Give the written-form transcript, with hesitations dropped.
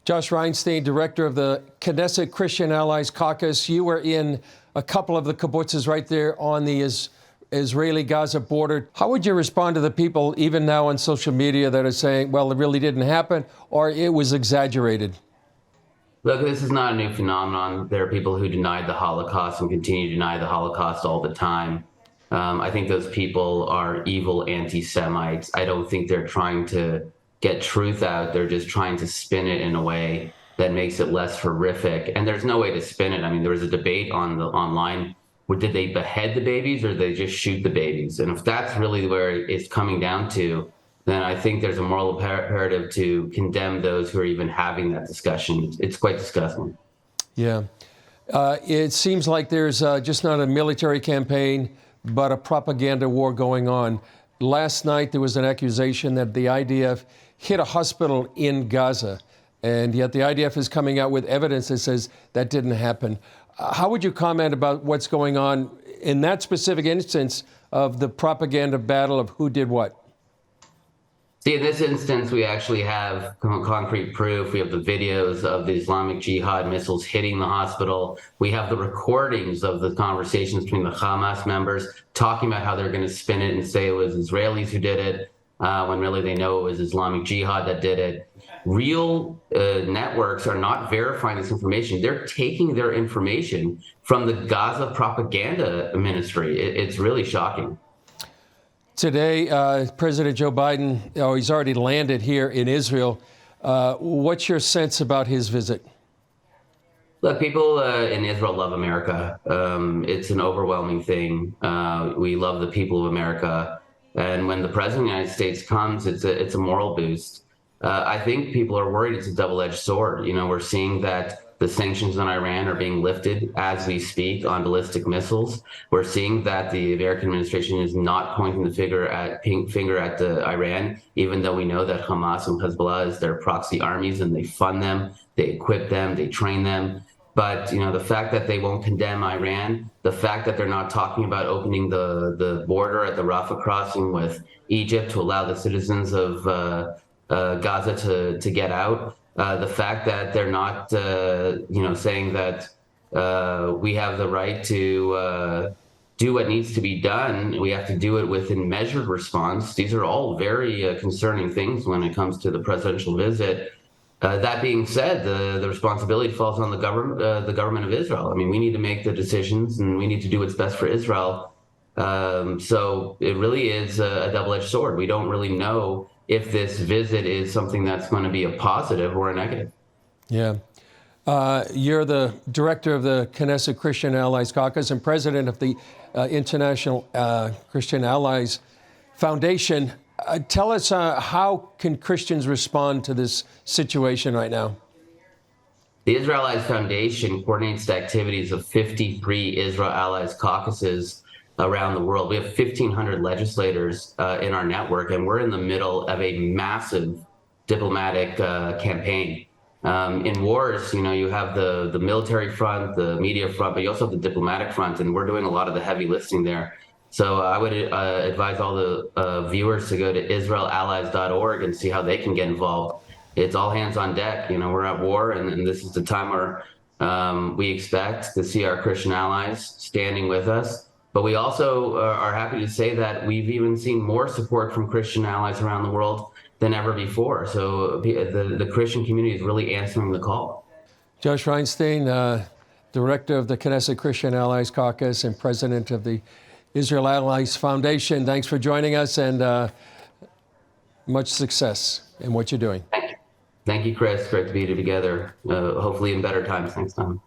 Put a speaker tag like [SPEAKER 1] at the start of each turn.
[SPEAKER 1] Josh Reinstein, director of the Knesset Christian Allies Caucus. You were in a couple of the kibbutzes right there on the Israeli-Gaza border. How would you respond to the people, even now on social media, that are saying, well, it really didn't happen, or it was exaggerated?
[SPEAKER 2] Look, this is not a new phenomenon. There are people who denied the Holocaust and continue to deny the Holocaust all the time. I think those people are evil anti-Semites. I don't think they're trying to get truth out. They're just trying to spin it in a way that makes it less horrific. And there's no way to spin it. I mean, there was a debate online. Did they behead the babies or did they just shoot the babies? And if that's really where it's coming down to, then I think there's a moral imperative to condemn those who are even having that discussion. It's quite disgusting.
[SPEAKER 1] Yeah. It seems like there's just not a military campaign, but a propaganda war going on. Last night, there was an accusation that the IDF hit a hospital in Gaza, and yet the IDF is coming out with evidence that says that didn't happen. How would you comment about what's going on in that specific instance of the propaganda battle of who did what?
[SPEAKER 2] See, in this instance, we actually have concrete proof. We have the videos of the Islamic Jihad missiles hitting the hospital. We have the recordings of the conversations between the Hamas members talking about how they're going to spin it and say it was Israelis who did it, when really they know it was Islamic Jihad that did it. Real networks are not verifying this information. They're taking their information from the Gaza propaganda ministry. It's really shocking.
[SPEAKER 1] Today, President Joe Biden, he's already landed here in Israel. What's your sense about his visit?
[SPEAKER 2] Look, people in Israel love America. It's an overwhelming thing. We love the people of America. And when the president of the United States comes, it's a moral boost. I think people are worried it's a double-edged sword. You know, we're seeing that the sanctions on Iran are being lifted as we speak on ballistic missiles. We're seeing that the American administration is not pointing the finger at Iran, even though we know that Hamas and Hezbollah is their proxy armies and they fund them, they equip them, they train them. But, you know, the fact that they won't condemn Iran, the fact that they're not talking about opening the border at the Rafah crossing with Egypt to allow the citizens of Gaza to get out, the fact that they're not, saying that we have the right to do what needs to be done. We have to do it within measured response. These are all very concerning things when it comes to the presidential visit. That being said, the responsibility falls on the government of Israel. I mean, we need to make the decisions and we need to do what's best for Israel. So it really is a double-edged sword. We don't really know if this visit is something that's going to be a positive or a negative.
[SPEAKER 1] Yeah. You're the director of the Knesset Christian Allies Caucus and president of the International Christian Allies Foundation. Tell us, how can Christians respond to this situation right now?
[SPEAKER 2] The Israel Allies Foundation coordinates the activities of 53 Israel Allies caucuses around the world. We have 1,500 legislators in our network, and we're in the middle of a massive diplomatic campaign. In wars, you know, you have the military front, the media front, but you also have the diplomatic front, and we're doing a lot of the heavy lifting there. So I would advise all the viewers to go to israelallies.org and see how they can get involved. It's all hands on deck. You know, we're at war, and this is the time where we expect to see our Christian allies standing with us. But we also are happy to say that we've even seen more support from Christian allies around the world than ever before. So the Christian community is really answering the call.
[SPEAKER 1] Josh Reinstein, director of the Knesset Christian Allies Caucus and president of the Israel Allies Foundation. Thanks for joining us, and much success in what you're doing.
[SPEAKER 2] Thank you, Chris. Great to be together. Hopefully in better times next time.